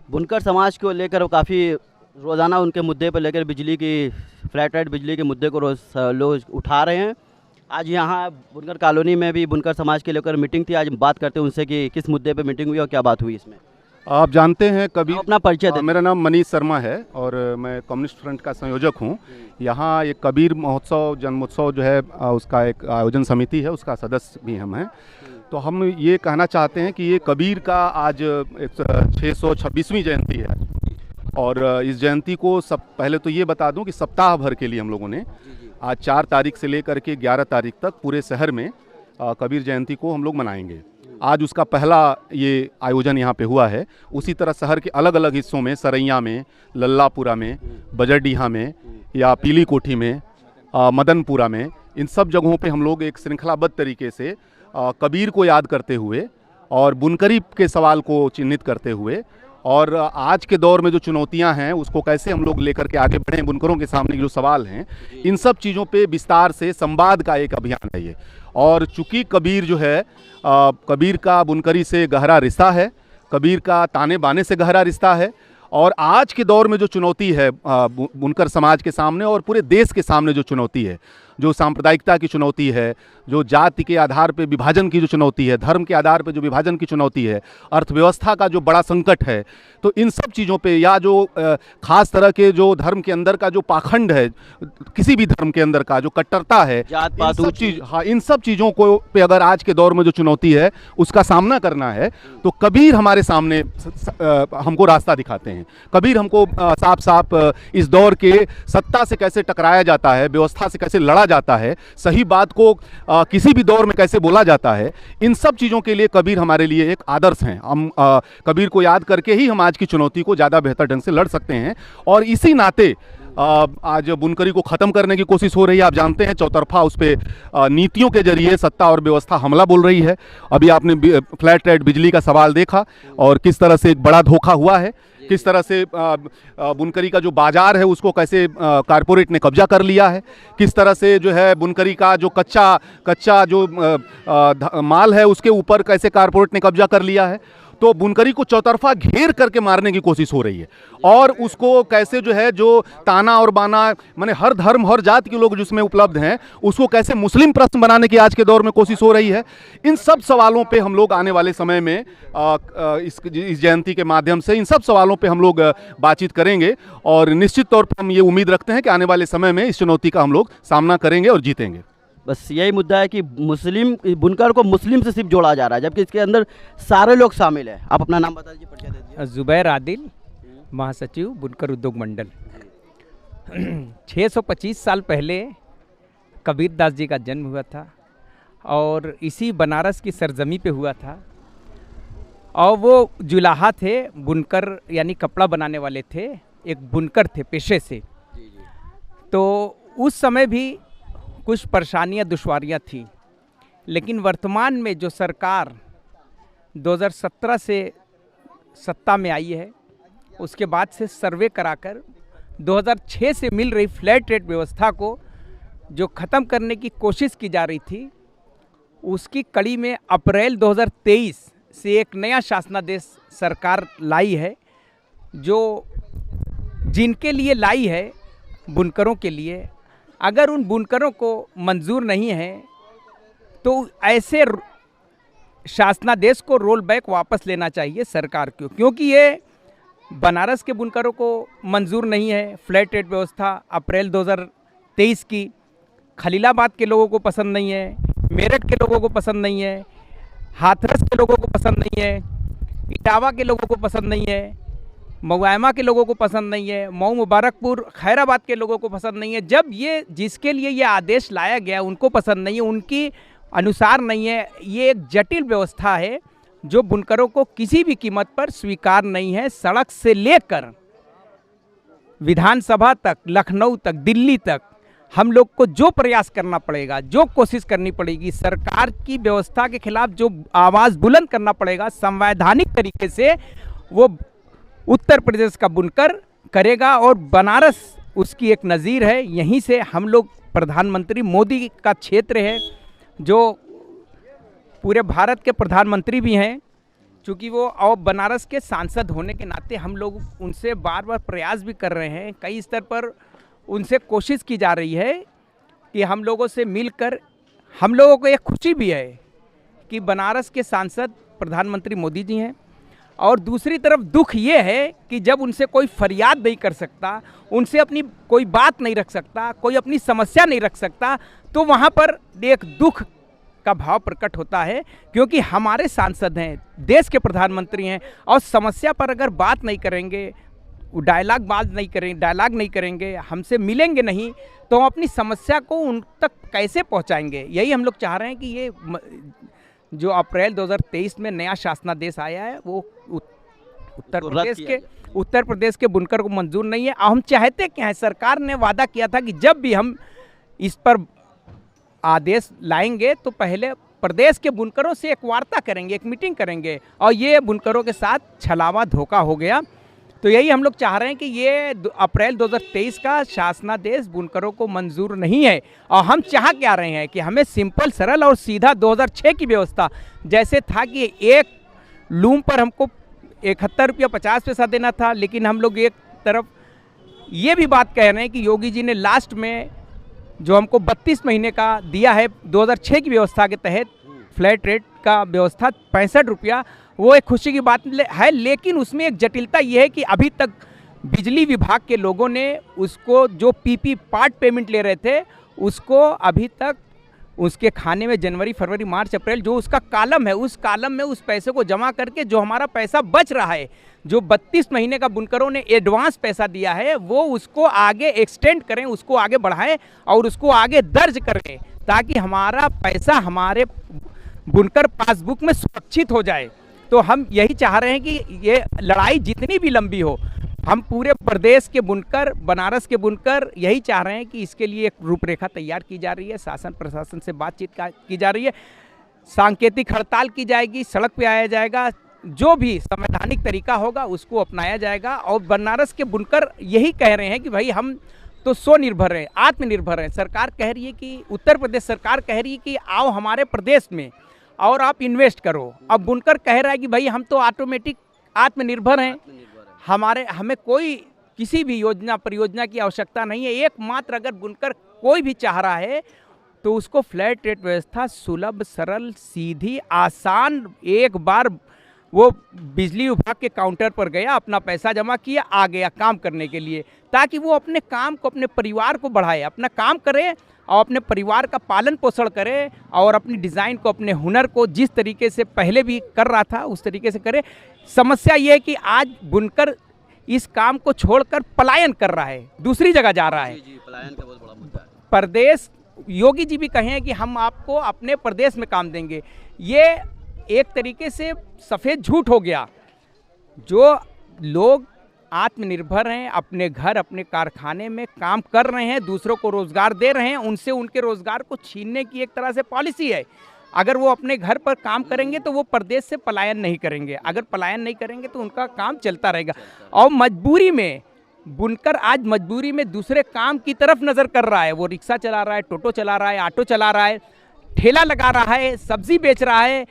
बुनकर समाज को लेकर काफ़ी रोज़ाना उनके मुद्दे पर लेकर बिजली की फ्लैट रेट बिजली के मुद्दे को रोज़ लोग उठा रहे हैं। आज यहाँ बुनकर कॉलोनी में भी बुनकर समाज के लेकर मीटिंग थी। आज बात करते हैं उनसे कि किस मुद्दे पे मीटिंग हुई और क्या बात हुई इसमें। आप जानते हैं आप अपना परिचय दें। मेरा नाम मनीष शर्मा है और मैं कम्युनिस्ट फ्रंट का संयोजक हूँ। यहाँ एक कबीर महोत्सव जन्मोत्सव जो है उसका एक आयोजन समिति है, उसका सदस्य भी हम हैं। तो हम ये कहना चाहते हैं कि ये कबीर का आज 626वीं जयंती है और इस जयंती को सब पहले तो ये बता दूं कि सप्ताह भर के लिए हम लोगों ने आज 4 तारीख से लेकर के 11 तारीख तक पूरे शहर में कबीर जयंती को हम लोग मनाएंगे। आज उसका पहला ये आयोजन यहाँ पे हुआ है। उसी तरह शहर के अलग अलग हिस्सों में, सरैया में, लल्लापुरा में, बजरडीहा में या पीली कोठी में, मदनपुरा में, इन सब जगहों पे हम लोग एक श्रृंखलाबद्ध तरीके से कबीर को याद करते हुए और बुनकरी के सवाल को चिन्हित करते हुए और आज के दौर में जो चुनौतियां हैं उसको कैसे हम लोग लेकर के आगे बढ़ें, बुनकरों के सामने जो सवाल हैं, इन सब चीज़ों पे विस्तार से संवाद का एक अभियान है ये। और चूंकि कबीर जो है कबीर का बुनकरी से गहरा रिश्ता है, कबीर का ताने बाने से गहरा रिश्ता है और आज के दौर में जो चुनौती है बुनकर समाज के सामने और पूरे देश के सामने जो चुनौती है, जो सांप्रदायिकता की चुनौती है, जो जाति के आधार पे विभाजन की जो चुनौती है, धर्म के आधार पे जो विभाजन की चुनौती है, अर्थव्यवस्था का जो बड़ा संकट है, तो इन सब चीज़ों पे या जो खास तरह के जो धर्म के अंदर का जो पाखंड है, किसी भी धर्म के अंदर का जो कट्टरता है, इन सब चीज़ों को पे अगर आज के दौर में जो चुनौती है उसका सामना करना है तो कबीर हमारे सामने हमको रास्ता दिखाते हैं। कबीर हमको साफ साफ इस दौर के सत्ता से कैसे टकराया जाता है, व्यवस्था से कैसे लड़ा जाता है, सही बात को किसी भी दौर में कैसे बोला जाता है, इन सब चीज़ों के लिए कबीर हमारे लिए एक आदर्श हैं। हम कबीर को याद करके ही हम आज की चुनौती को ज़्यादा बेहतर ढंग से लड़ सकते हैं और इसी नाते आज बुनकरी को ख़त्म करने की कोशिश हो रही है। आप जानते हैं चौतरफा उस पर नीतियों के जरिए सत्ता और व्यवस्था हमला बोल रही है। अभी आपने फ्लैट रेट बिजली का सवाल देखा और किस तरह से एक बड़ा धोखा हुआ है, किस तरह से बुनकरी का जो बाजार है उसको कैसे कारपोरेट ने कब्जा कर लिया है, किस तरह से जो है बुनकरी का जो कच्चा जो माल है उसके ऊपर कैसे कारपोरेट ने कब्जा कर लिया है। तो बुनकरी को चौतरफा घेर करके मारने की कोशिश हो रही है और उसको कैसे जो है जो ताना और बाना माने हर धर्म हर जाति के लोग जिसमें उपलब्ध हैं उसको कैसे मुस्लिम प्रश्न बनाने की आज के दौर में कोशिश हो रही है। इन सब सवालों पे हम लोग आने वाले समय में इस जयंती के माध्यम से इन सब सवालों पे हम लोग बातचीत करेंगे और निश्चित तौर पर हम ये उम्मीद रखते हैं कि आने वाले समय में इस चुनौती का हम लोग सामना करेंगे और जीतेंगे। बस यही मुद्दा है कि मुस्लिम बुनकर को मुस्लिम से सिर्फ जोड़ा जा रहा है जबकि इसके अंदर सारे लोग शामिल हैं। आप अपना नाम बता दीजिए, परिचय दे दीजिए। जुबैर आदिल, महासचिव बुनकर उद्योग मंडल। 625 साल पहले कबीर दास जी का जन्म हुआ था और इसी बनारस की सरजमी पे हुआ था और वो जुलाहा थे, बुनकर यानी कपड़ा बनाने वाले थे, एक बुनकर थे पेशे से। तो उस समय भी कुछ परेशानियां दुश्वारियां थी, लेकिन वर्तमान में जो सरकार 2017 से सत्ता में आई है उसके बाद से सर्वे कराकर 2006 से मिल रही फ्लैट रेट व्यवस्था को जो ख़त्म करने की कोशिश की जा रही थी उसकी कड़ी में अप्रैल 2023 से एक नया शासनादेश सरकार लाई है जो जिनके लिए लाई है बुनकरों के लिए। अगर उन बुनकरों को मंजूर नहीं है तो ऐसे शासनादेश को रोल बैक वापस लेना चाहिए सरकार को, क्योंकि ये बनारस के बुनकरों को मंजूर नहीं है फ्लैट रेट व्यवस्था अप्रैल 2023 की, खलीलाबाद के लोगों को पसंद नहीं है, मेरठ के लोगों को पसंद नहीं है, हाथरस के लोगों को पसंद नहीं है, इटावा के लोगों को पसंद नहीं है, मौआमा के लोगों को पसंद नहीं है, मऊ मुबारकपुर खैराबाद के लोगों को पसंद नहीं है। जब ये जिसके लिए ये आदेश लाया गया उनको पसंद नहीं है, उनकी अनुसार नहीं है, ये एक जटिल व्यवस्था है जो बुनकरों को किसी भी कीमत पर स्वीकार नहीं है। सड़क से लेकर विधानसभा तक, लखनऊ तक, दिल्ली तक हम लोग को जो प्रयास करना पड़ेगा, जो कोशिश करनी पड़ेगी, सरकार की व्यवस्था के खिलाफ जो आवाज़ बुलंद करना पड़ेगा संवैधानिक तरीके से, वो उत्तर प्रदेश का बुनकर करेगा और बनारस उसकी एक नज़ीर है। यहीं से हम लोग प्रधानमंत्री मोदी का क्षेत्र है जो पूरे भारत के प्रधानमंत्री भी हैं, चूँकि वो और बनारस के सांसद होने के नाते हम लोग उनसे बार बार प्रयास भी कर रहे हैं, कई स्तर पर उनसे कोशिश की जा रही है कि हम लोगों से मिलकर, हम लोगों को एक खुशी भी है कि बनारस के सांसद प्रधानमंत्री मोदी जी हैं, और दूसरी तरफ दुख ये है कि जब उनसे कोई फरियाद नहीं कर सकता, उनसे अपनी कोई बात नहीं रख सकता, कोई अपनी समस्या नहीं रख सकता, तो वहाँ पर एक दुख का भाव प्रकट होता है, क्योंकि हमारे सांसद हैं, देश के प्रधानमंत्री हैं, और समस्या पर अगर बात नहीं करेंगे, डायलॉग नहीं करेंगे, हमसे मिलेंगे नहीं, तो हम अपनी समस्या को उन तक कैसे पहुंचाएंगे। यही हम लोग चाह रहे हैं कि ये जो अप्रैल 2023 में नया शासनादेश आया है वो उत्तर प्रदेश के बुनकर को मंजूर नहीं है। और हम चाहते क्या है, सरकार ने वादा किया था कि जब भी हम इस पर आदेश लाएंगे तो पहले प्रदेश के बुनकरों से एक वार्ता करेंगे, एक मीटिंग करेंगे, और ये बुनकरों के साथ छलावा धोखा हो गया। तो यही हम लोग चाह रहे हैं कि ये अप्रैल 2023 का शासनादेश बुनकरों को मंजूर नहीं है, और हम चाह क्या रहे हैं कि हमें सिंपल, सरल और सीधा 2006 की व्यवस्था जैसे था कि एक लूम पर हमको 71 रुपया 50 पैसा देना था, लेकिन हम लोग एक तरफ ये भी बात कह रहे हैं कि योगी जी ने लास्ट में जो हमको 32 महीने का दिया है 2006 की व्यवस्था के तहत, फ्लैट रेट का व्यवस्था 65 रुपया, वो एक खुशी की बात है। लेकिन उसमें एक जटिलता ये है कि अभी तक बिजली विभाग के लोगों ने उसको जो पीपी पार्ट पेमेंट ले रहे थे, उसको अभी तक उसके खाने में जनवरी, फरवरी, मार्च, अप्रैल जो उसका कालम है, उस कालम में उस पैसे को जमा करके जो हमारा पैसा बच रहा है, जो 32 महीने का बुनकरों ने एडवांस पैसा दिया है, वो उसको आगे एक्सटेंड करें, उसको आगे बढ़ाएं और उसको आगे दर्ज करें, ताकि हमारा पैसा हमारे बुनकर पासबुक में सुरक्षित हो जाए। तो हम यही चाह रहे हैं कि ये लड़ाई जितनी भी लंबी हो, हम पूरे प्रदेश के बुनकर, बनारस के बुनकर यही चाह रहे हैं कि इसके लिए एक रूपरेखा तैयार की जा रही है, शासन प्रशासन से बातचीत की जा रही है, सांकेतिक हड़ताल की जाएगी, सड़क पे आया जाएगा, जो भी संवैधानिक तरीका होगा उसको अपनाया जाएगा। और बनारस के बुनकर यही कह रहे हैं कि भाई हम तो स्वनिर्भर हैं, आत्मनिर्भर हैं। सरकार कह रही है कि, उत्तर प्रदेश सरकार कह रही है कि आओ हमारे प्रदेश में और आप इन्वेस्ट करो। अब बुनकर कह रहा है कि भाई हम तो ऑटोमेटिक आत्मनिर्भर हैं, हमें कोई किसी भी योजना परियोजना की आवश्यकता नहीं है। एकमात्र अगर बुनकर कोई भी चाह रहा है तो उसको फ्लैट रेट व्यवस्था सुलभ, सरल, सीधी, आसान, एक बार वो बिजली विभाग के काउंटर पर गया, अपना पैसा जमा किया, आ गया काम करने के लिए, ताकि वो अपने काम को, अपने परिवार को बढ़ाए, अपना काम करे और अपने परिवार का पालन पोषण करे, और अपनी डिज़ाइन को, अपने हुनर को जिस तरीके से पहले भी कर रहा था उस तरीके से करे। समस्या ये है कि आज बुनकर इस काम को छोड़कर पलायन कर रहा है, दूसरी जगह जा रहा है। जी, पलायन का बहुत बड़ा मुद्दा है। प्रदेश, योगी जी भी कहे कि हम आपको अपने प्रदेश में काम देंगे, ये एक तरीके से सफ़ेद झूठ हो गया। जो लोग आत्मनिर्भर हैं, अपने घर, अपने कारखाने में काम कर रहे हैं, दूसरों को रोज़गार दे रहे हैं, उनसे उनके रोज़गार को छीनने की एक तरह से पॉलिसी है। अगर वो अपने घर पर काम करेंगे तो वो प्रदेश से पलायन नहीं करेंगे, अगर पलायन नहीं करेंगे तो उनका काम चलता रहेगा। और मजबूरी में बुनकर आज मजबूरी में दूसरे काम की तरफ नज़र कर रहा है। वो रिक्शा चला रहा है, टोटो चला रहा है, ऑटो चला रहा है, ठेला लगा रहा है, सब्जी बेच रहा है,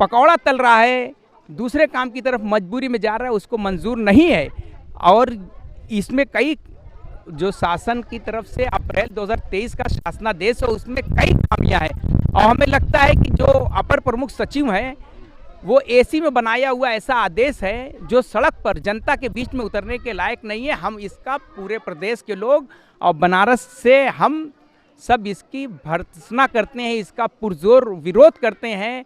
पकौड़ा तल रहा है, दूसरे काम की तरफ मजबूरी में जा रहा है, उसको मंजूर नहीं है। और इसमें कई जो शासन की तरफ से अप्रैल 2023 का शासनादेश है, उसमें कई खामियां हैं, और हमें लगता है कि जो अपर प्रमुख सचिव हैं वो एसी में बनाया हुआ ऐसा आदेश है जो सड़क पर जनता के बीच में उतरने के लायक नहीं है। हम इसका पूरे प्रदेश के लोग और बनारस से हम सब इसकी भर्त्सना करते हैं, इसका पुरजोर विरोध करते हैं।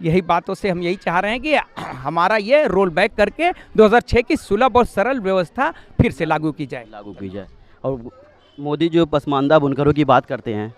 यही बातों से हम यही चाह रहे हैं कि हमारा ये रोल बैक करके 2006 की सुलभ और सरल व्यवस्था फिर से लागू की जाए। और मोदी जो पसमानदा बुनकरों की बात करते हैं,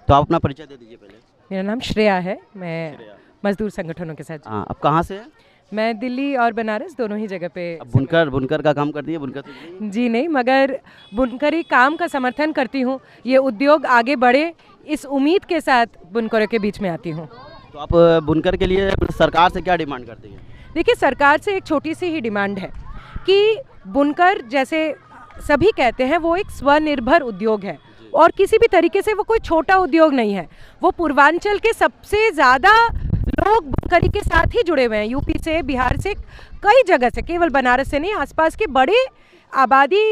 तो आप अपना परिचय दे दीजिए पहले। मेरा नाम श्रेया है, मैं मजदूर संगठनों के साथ। हाँ, आप कहाँ से हैं? मैं दिल्ली और बनारस दोनों ही जगह पे। बुनकर का काम करती है? बुनकर जी नहीं, मगर बुनकरी काम का समर्थन करती हूँ, ये उद्योग आगे बढ़े इस उम्मीद के साथ बुनकरों के बीच में आती हूँ। तो आप बुनकर के लिए सरकार से क्या डिमांड करती हैं? देखिए, सरकार से एक छोटी सी ही डिमांड है कि बुनकर, जैसे सभी कहते हैं, वो एक स्वनिर्भर उद्योग है और किसी भी तरीके से वो कोई छोटा उद्योग नहीं है। वो पूर्वांचल के सबसे ज़्यादा लोग बुनकरी के साथ ही जुड़े हुए हैं, यूपी से, बिहार से, कई जगह से, केवल बनारस से नहीं, आसपास की बड़ी आबादी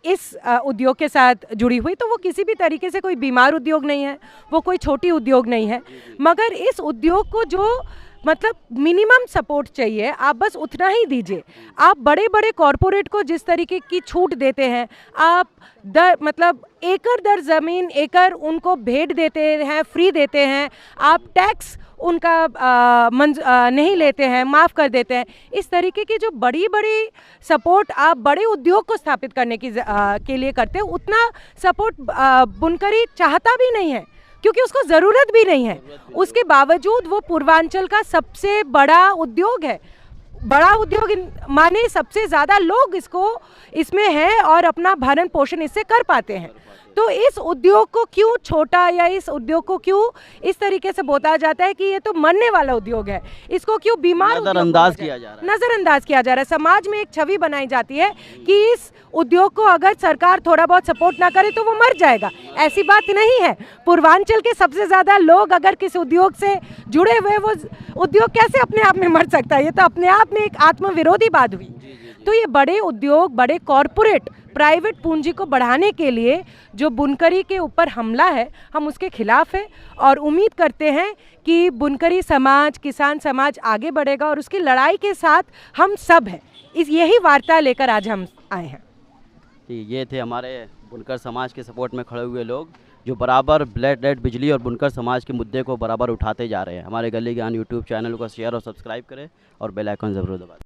इस उद्योग के साथ जुड़ी हुई। तो वो किसी भी तरीके से कोई बीमार उद्योग नहीं है, वो कोई छोटी उद्योग नहीं है, मगर इस उद्योग को जो मतलब मिनिमम सपोर्ट चाहिए, आप बस उतना ही दीजिए। आप बड़े बड़े कॉरपोरेट को जिस तरीके की छूट देते हैं, आप मतलब एकड़ दर ज़मीन एकड़ उनको भेंट देते हैं, फ्री देते हैं, आप टैक्स उनका नहीं लेते हैं, माफ़ कर देते हैं, इस तरीके की जो बड़ी बड़ी सपोर्ट आप बड़े उद्योग को स्थापित करने के लिए करते हैं, उतना सपोर्ट बुनकरी चाहता भी नहीं है, क्योंकि उसको ज़रूरत भी नहीं है। उसके बावजूद वो पूर्वांचल का सबसे बड़ा उद्योग है। बड़ा उद्योग माने सबसे ज़्यादा लोग इसमें हैं और अपना भरण पोषण इससे कर पाते हैं। तो इस उद्योग को क्यों छोटा, या इस उद्योग को क्यों इस तरीके से बोला जाता है कि ये तो मरने वाला उद्योग है, इसको क्यों बीमार नज़रअंदाज किया जा रहा है। नज़रअंदाज किया जा रहा है। समाज में एक छवि बनाई जाती है कि इस उद्योग को अगर सरकार थोड़ा बहुत सपोर्ट ना करे तो वो मर जाएगा। ऐसी बात नहीं है। पूर्वांचल के सबसे ज़्यादा लोग अगर किसी उद्योग से जुड़े हुए, वो उद्योग कैसे अपने आप में मर सकता है? ये तो अपने आप में एक आत्मविरोधी बात हुई। तो ये बड़े उद्योग, बड़े कॉरपोरेट प्राइवेट पूंजी को बढ़ाने के लिए जो बुनकरी के ऊपर हमला है, हम उसके खिलाफ हैं और उम्मीद करते हैं कि बुनकरी समाज, किसान समाज आगे बढ़ेगा और उसकी लड़ाई के साथ हम सब हैं। यही वार्ता लेकर आज हम आए हैं। ये थे हमारे बुनकर समाज के सपोर्ट में खड़े हुए लोग, जो बराबर ब्लैक रेड बिजली और बुनकर समाज के मुद्दे को बराबर उठाते जा रहे हैं। हमारे गली ज्ञान यूट्यूब चैनल को शेयर और सब्सक्राइब करें और बेल आइकन ज़रूर दबाएं।